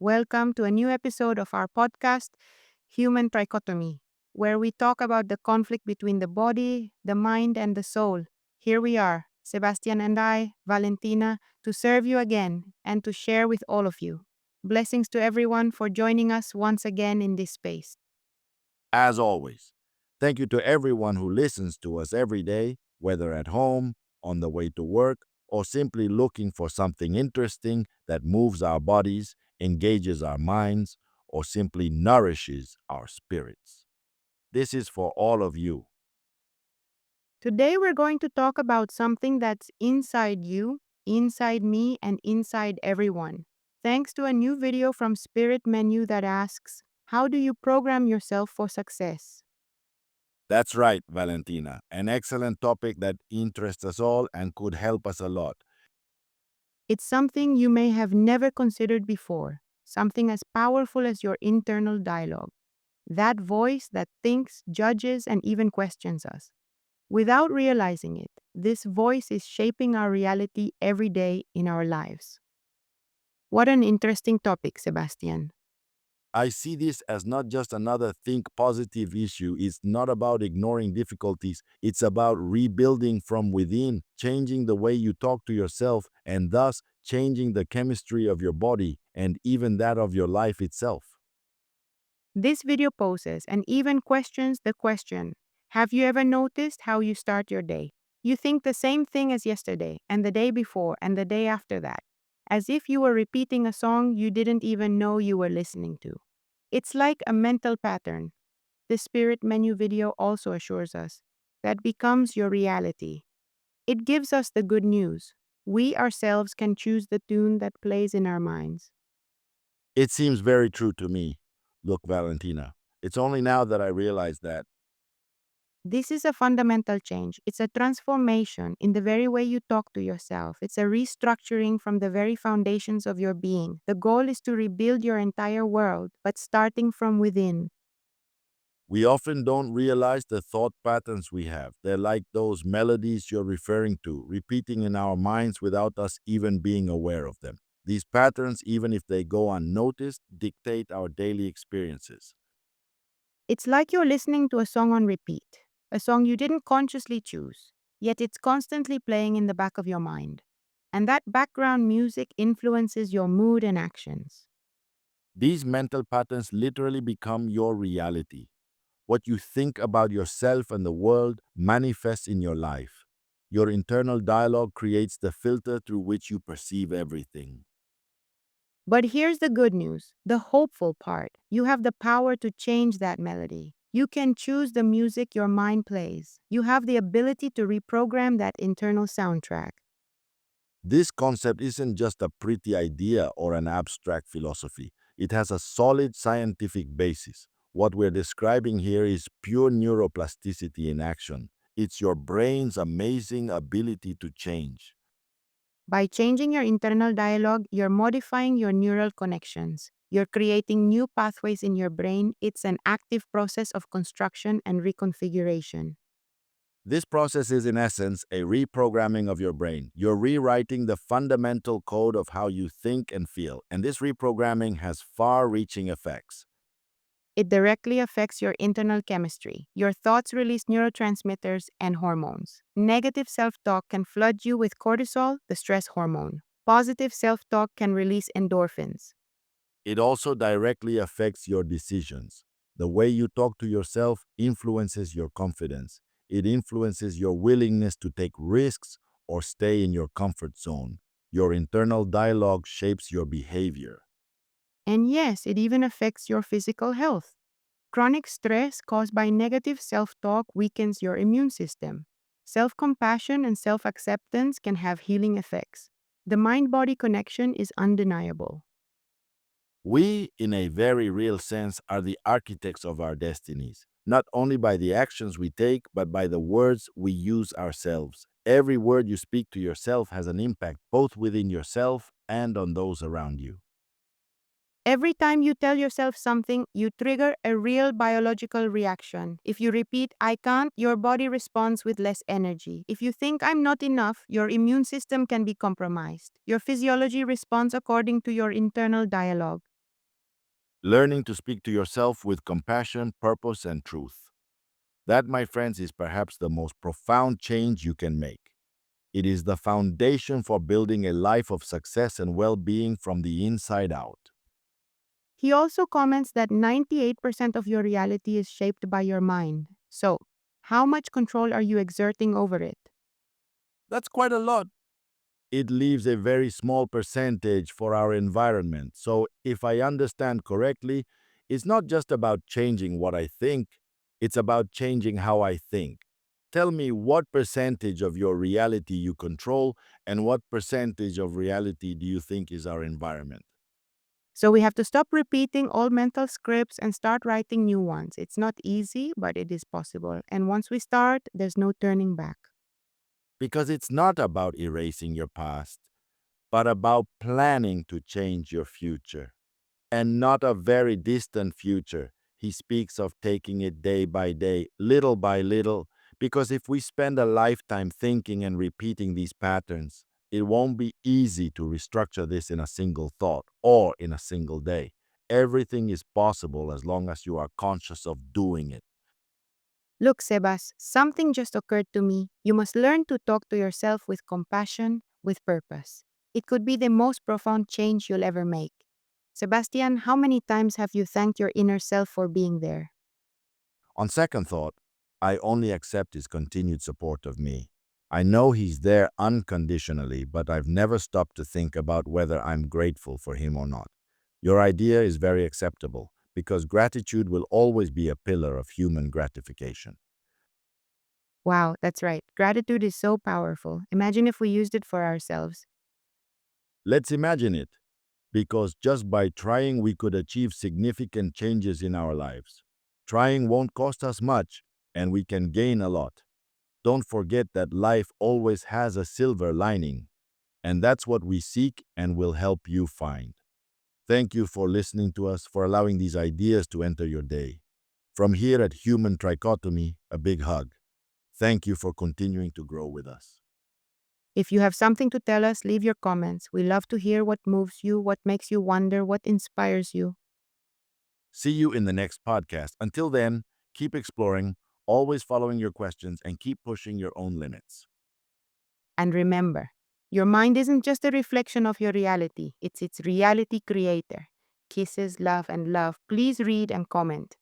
Welcome to a new episode of our podcast, Human Trichotomy, where we talk about the conflict between the body, the mind, and the soul. Here we are, Sebastian and I, Valentina, to serve you again and to share with all of you. Blessings to everyone for joining us once again in this space. As always, thank you to everyone who listens to us every day, whether at home, on the way to work, or simply looking for something interesting that moves our bodies, engages our minds, or simply nourishes our spirits. This is for all of you. Today, we're going to talk about something that's inside you, inside me, and inside everyone. Thanks to a new video from Spirit Menu that asks, how do you program yourself for success? That's right, Valentina. An excellent topic that interests us all and could help us a lot. It's something you may have never considered before, something as powerful as your internal dialogue. That voice that thinks, judges, and even questions us. Without realizing it, this voice is shaping our reality every day in our lives. What an interesting topic, Sebastian. I see this as not just another think positive issue. It's not about ignoring difficulties. It's about rebuilding from within, changing the way you talk to yourself, and thus changing the chemistry of your body and even that of your life itself. This video poses and even questions the question, have you ever noticed how you start your day? You think the same thing as yesterday, and the day before, and the day after that, as if you were repeating a song you didn't even know you were listening to. It's like a mental pattern. The Spirit Menu video also assures us that becomes your reality. It gives us the good news. We ourselves can choose the tune that plays in our minds. It seems very true to me. Look, Valentina, it's only now that I realize that. This is a fundamental change. It's a transformation in the very way you talk to yourself. It's a restructuring from the very foundations of your being. The goal is to rebuild your entire world, but starting from within. We often don't realize the thought patterns we have. They're like those melodies you're referring to, repeating in our minds without us even being aware of them. These patterns, even if they go unnoticed, dictate our daily experiences. It's like you're listening to a song on repeat, a song you didn't consciously choose, yet it's constantly playing in the back of your mind. And that background music influences your mood and actions. These mental patterns literally become your reality. What you think about yourself and the world manifests in your life. Your internal dialogue creates the filter through which you perceive everything. But here's the good news, the hopeful part. You have the power to change that melody. You can choose the music your mind plays. You have the ability to reprogram that internal soundtrack. This concept isn't just a pretty idea or an abstract philosophy. It has a solid scientific basis. What we're describing here is pure neuroplasticity in action. It's your brain's amazing ability to change. By changing your internal dialogue, you're modifying your neural connections. You're creating new pathways in your brain. It's an active process of construction and reconfiguration. This process is, in essence, a reprogramming of your brain. You're rewriting the fundamental code of how you think and feel, and this reprogramming has far reaching effects. It directly affects your internal chemistry. Your thoughts release neurotransmitters and hormones. Negative self talk can flood you with cortisol, the stress hormone. Positive self talk can release endorphins. It also directly affects your decisions. The way you talk to yourself influences your confidence. It influences your willingness to take risks or stay in your comfort zone. Your internal dialogue shapes your behavior. And yes, it even affects your physical health. Chronic stress caused by negative self talk weakens your immune system. Self compassion and self acceptance can have healing effects. The mind body connection is undeniable. We, in a very real sense, are the architects of our destinies, not only by the actions we take, but by the words we use ourselves. Every word you speak to yourself has an impact both within yourself and on those around you. Every time you tell yourself something, you trigger a real biological reaction. If you repeat, I can't, your body responds with less energy. If you think I'm not enough, your immune system can be compromised. Your physiology responds according to your internal dialogue. Learning to speak to yourself with compassion, purpose, and truth. That, my friends, is perhaps the most profound change you can make. It is the foundation for building a life of success and well being from the inside out. He also comments that 98% of your reality is shaped by your mind. So, how much control are you exerting over it? That's quite a lot. It leaves a very small percentage for our environment. So, if I understand correctly, it's not just about changing what I think, it's about changing how I think. Tell me what percentage of your reality you control and what percentage of reality do you think is our environment? So, we have to stop repeating old mental scripts and start writing new ones. It's not easy, but it is possible. And once we start, there's no turning back. Because it's not about erasing your past, but about planning to change your future. And not a very distant future. He speaks of taking it day by day, little by little, because if we spend a lifetime thinking and repeating these patterns, it won't be easy to restructure this in a single thought or in a single day. Everything is possible as long as you are conscious of doing it. Look, Sebas, something just occurred to me. You must learn to talk to yourself with compassion, with purpose. It could be the most profound change you'll ever make. Sebastian, how many times have you thanked your inner self for being there? On second thought, I only accept his continued support of me. I know he's there unconditionally, but I've never stopped to think about whether I'm grateful for him or not. Your idea is very acceptable because gratitude will always be a pillar of human gratification. Wow, that's right. Gratitude is so powerful. Imagine if we used it for ourselves. Let's imagine it, because just by trying, we could achieve significant changes in our lives. Trying won't cost us much, and we can gain a lot. Don't forget that life always has a silver lining, and that's what we seek and will help you find. Thank you for listening to us, for allowing these ideas to enter your day. From here at Human Trichotomy, a big hug. Thank you for continuing to grow with us. If you have something to tell us, leave your comments. We love to hear what moves you, what makes you wonder, what inspires you. See you in the next podcast. Until then, keep exploring, always following your questions, and keep pushing your own limits. And remember, your mind isn't just a reflection of your reality, it's its reality creator. Kisses, love, and love. Please read and comment.